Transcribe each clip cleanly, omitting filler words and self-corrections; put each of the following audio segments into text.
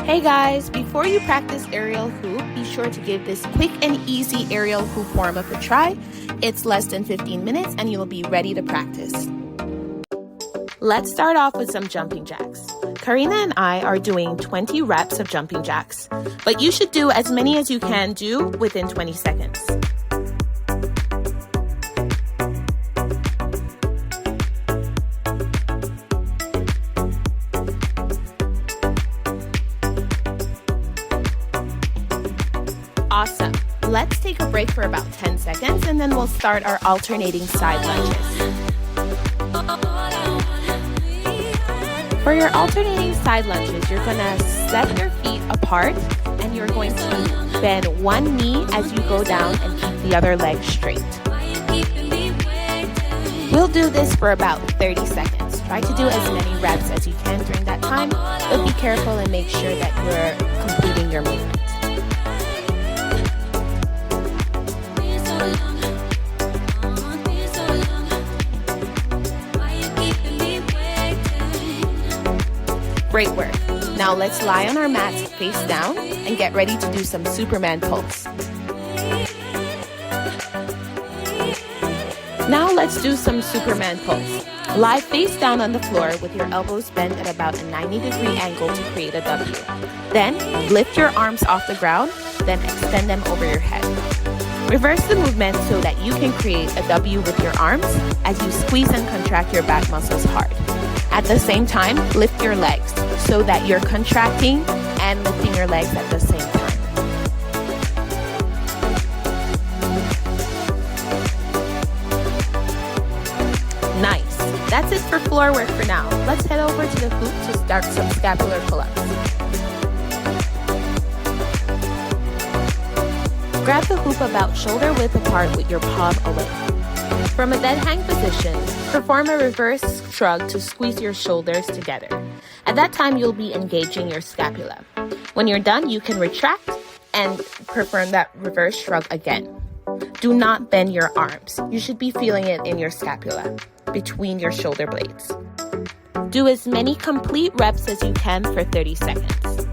Hey guys, before you practice aerial hoop, be sure to give this quick and easy aerial hoop warm-up a try. It's less than 15 minutes and you'll be ready to practice. Let's start off with some jumping jacks. Karina and I are doing 20 reps of jumping jacks, but you should do as many as you can do within 20 seconds. Awesome. Let's take a break for about 10 seconds and then we'll start our alternating side lunges. For your alternating side lunges, you're going to set your feet apart and you're going to bend one knee as you go down and keep the other leg straight. We'll do this for about 30 seconds. Try to do as many reps as you can during that time, but be careful and make sure that you're completing your movement. Great work. Now let's lie on our mats face down and get ready to do some Superman pulls. Now let's do some Superman pulls. Lie face down on the floor with your elbows bent at about a 90-degree angle to create a W. Then lift your arms off the ground, then extend them over your head. Reverse the movement so that you can create a W with your arms as you squeeze and contract your back muscles hard. At the same time, lift your legs so that you're contracting and lifting your legs at the same time. Nice. That's it for floor work for now. Let's head over to the hoop to start some scapular pull-ups. Grab the hoop about shoulder width apart with your palm away. From a dead hang position, perform a reverse shrug to squeeze your shoulders together. At that time, you'll be engaging your scapula. When you're done, you can retract and perform that reverse shrug again. Do not bend your arms. You should be feeling it in your scapula, between your shoulder blades. Do as many complete reps as you can for 30 seconds.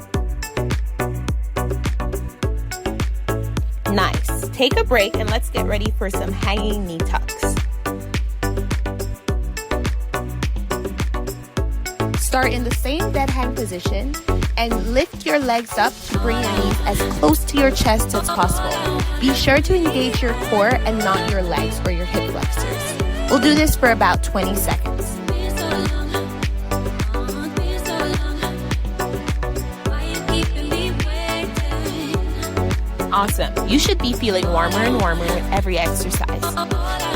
Nice. Take a break and let's get ready for some hanging knee tucks. Start in the same dead hang position and lift your legs up to bring your knees as close to your chest as possible. Be sure to engage your core and not your legs or your hip flexors. We'll do this for about 20 seconds. Awesome. You should be feeling warmer and warmer with every exercise.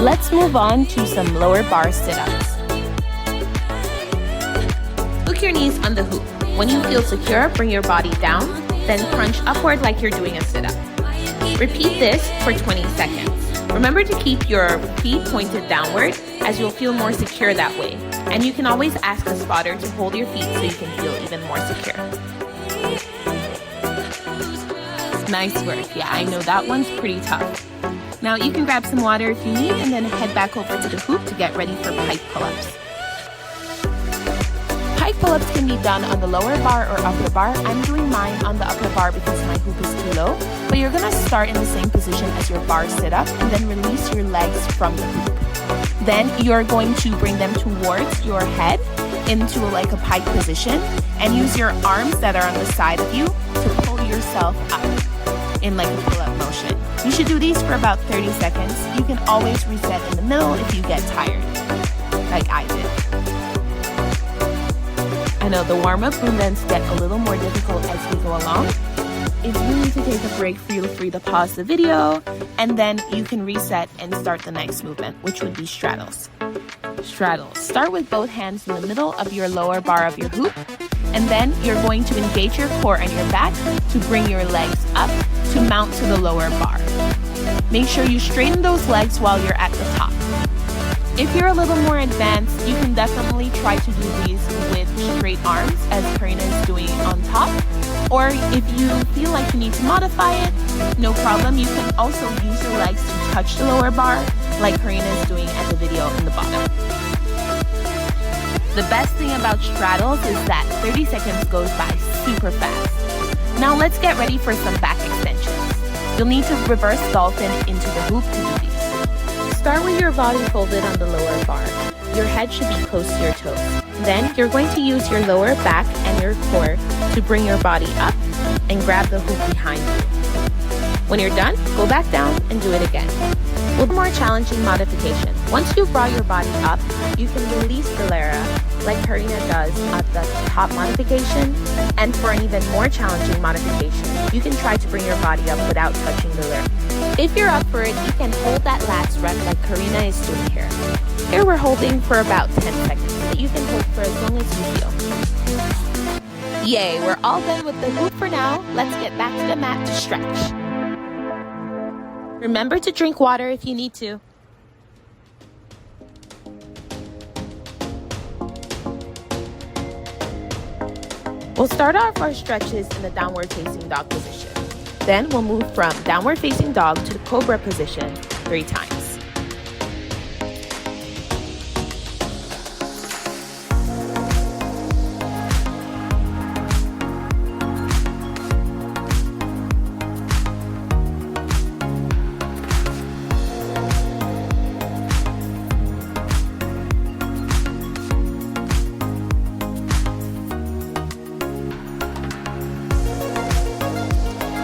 Let's move on to some lower bar sit-ups. Hook your knees on the hoop. When you feel secure, bring your body down, then crunch upward like you're doing a sit-up. Repeat this for 20 seconds. Remember to keep your feet pointed downward as you'll feel more secure that way. And you can always ask a spotter to hold your feet so you can feel even more secure. Nice work. Yeah, I know that one's pretty tough. Now you can grab some water if you need and then head back over to the hoop to get ready for pike pull-ups. Pike pull-ups can be done on the lower bar or upper bar. I'm doing mine on the upper bar because my hoop is too low, but you're going to start in the same position as your bar sit-up and then release your legs from the hoop. Then you're going to bring them towards your head into like a pike position and use your arms that are on the side of you to pull yourself up in like a pull-up motion. You should do these for about 30 seconds. You can always reset in the middle if you get tired, like I did. I know the warm-up movements get a little more difficult as we go along. If you need to take a break, feel free to pause the video, and then you can reset and start the next movement, which would be straddles. Straddles. Start with both hands in the middle of your lower bar of your hoop, and then you're going to engage your core and your back to bring your legs up to mount to the lower bar. Make sure you straighten those legs while you're at the top. If you're a little more advanced, you can definitely try to do these with straight arms as Karina is doing on top. Or if you feel like you need to modify it, no problem. You can also use your legs to touch the lower bar like Karina is doing at the video in the bottom. The best thing about straddles is that 30 seconds goes by super fast. Now let's get ready for some back extensions. You'll need to reverse dolphin into the hoop to do these. Start with your body folded on the lower bar. Your head should be close to your toes. Then you're going to use your lower back and your core to bring your body up and grab the hoop behind you. When you're done, go back down and do it again. With a more challenging modification, once you've brought your body up, you can release the Lara like Karina does at the top modification. And for an even more challenging modification, you can try to bring your body up without touching the Lara. If you're up for it, you can hold that lats rep like Karina is doing here. Here we're holding for about 10 seconds, but you can hold for as long as you feel. Yay, we're all done with the hoop for now. Let's get back to the mat to stretch. Remember to drink water if you need to. We'll start off our stretches in the downward facing dog position. Then we'll move from downward facing dog to the cobra position 3 times.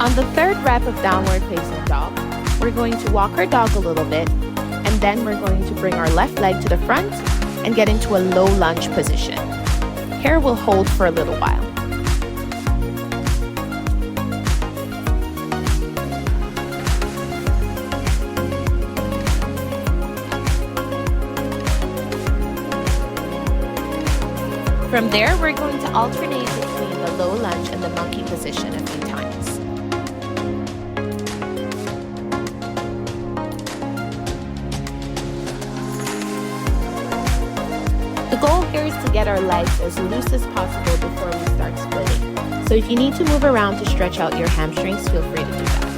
On the 3rd rep of downward facing dog, we're going to walk our dog a little bit, and then we're going to bring our left leg to the front and get into a low lunge position. Here we'll hold for a little while. From there, we're going to alternate between the low lunge and the monkey position a few times. The goal here is to get our legs as loose as possible before we start splitting. So if you need to move around to stretch out your hamstrings, feel free to do that.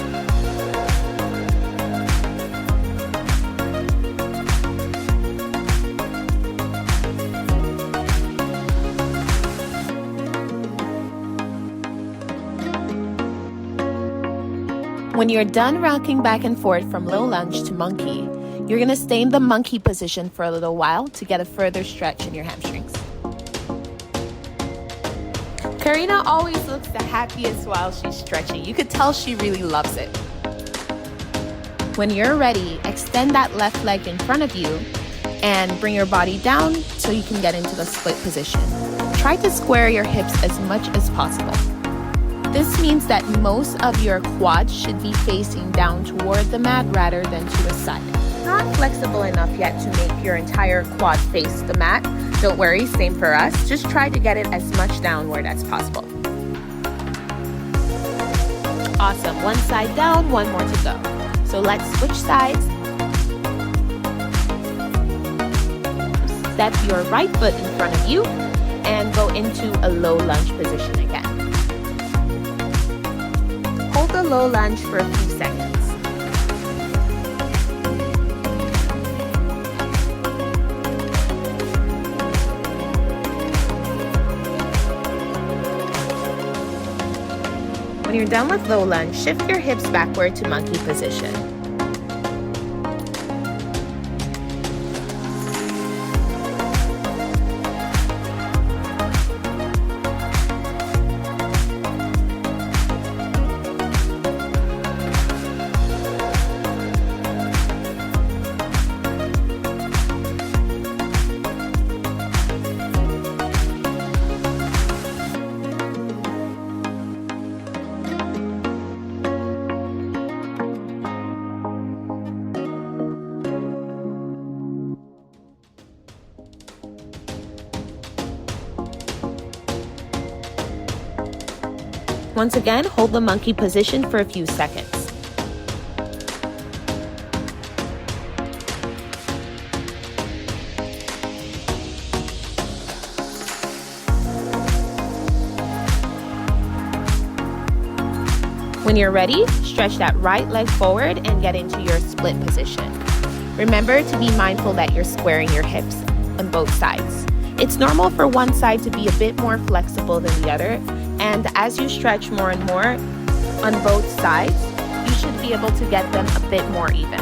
When you're done rocking back and forth from low lunge to monkey, you're going to stay in the monkey position for a little while to get a further stretch in your hamstrings. Karina always looks the happiest while she's stretching. You could tell she really loves it. When you're ready, extend that left leg in front of you and bring your body down so you can get into the split position. Try to square your hips as much as possible. This means that most of your quads should be facing down toward the mat rather than to the side. Not flexible enough yet to make your entire quad face the mat. Don't worry, same for us. Just try to get it as much downward as possible. Awesome, one side down, one more to go. So let's switch sides. Step your right foot in front of you and go into a low lunge position again. Hold the low lunge for a few seconds. When you're done with low lunge, shift your hips backward to monkey position. Once again, hold the monkey position for a few seconds. When you're ready, stretch that right leg forward and get into your split position. Remember to be mindful that you're squaring your hips on both sides. It's normal for one side to be a bit more flexible than the other, And as you stretch more and more on both sides, you should be able to get them a bit more even.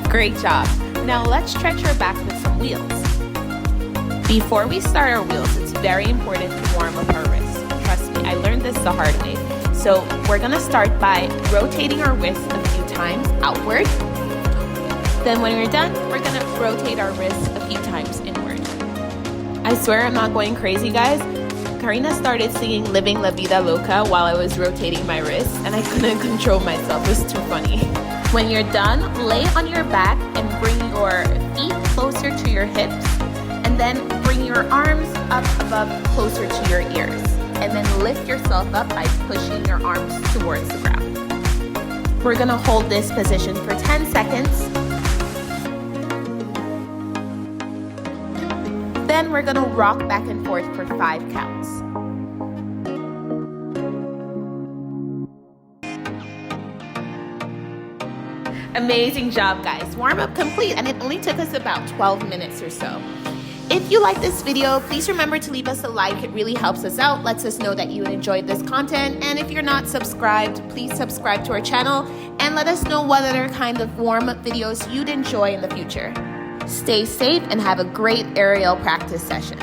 Great job. Now let's stretch our back with some wheels. Before we start our wheels, it's very important to warm up our wrists. Trust me, I learned this the hard way. So we're gonna start by rotating our wrists a few times outward. Then when we're done, we're gonna rotate our wrists a few times inward. I swear I'm not going crazy, guys. Karina started singing Living La Vida Loca while I was rotating my wrists, and I couldn't control myself. It was too funny. When you're done, lay on your back and bring your feet closer to your hips, and then bring your arms up above closer to your ears. And then lift yourself up by pushing your arms towards the ground. We're gonna hold this position for 10 seconds. Then we're gonna rock back and forth for 5 counts. Amazing job, guys. Warm up complete, and it only took us about 12 minutes or so. If you like this video, please remember to leave us a like. It really helps us out, lets us know that you enjoyed this content. And if you're not subscribed, please subscribe to our channel and let us know what other kind of warm-up videos you'd enjoy in the future. Stay safe and have a great aerial practice session.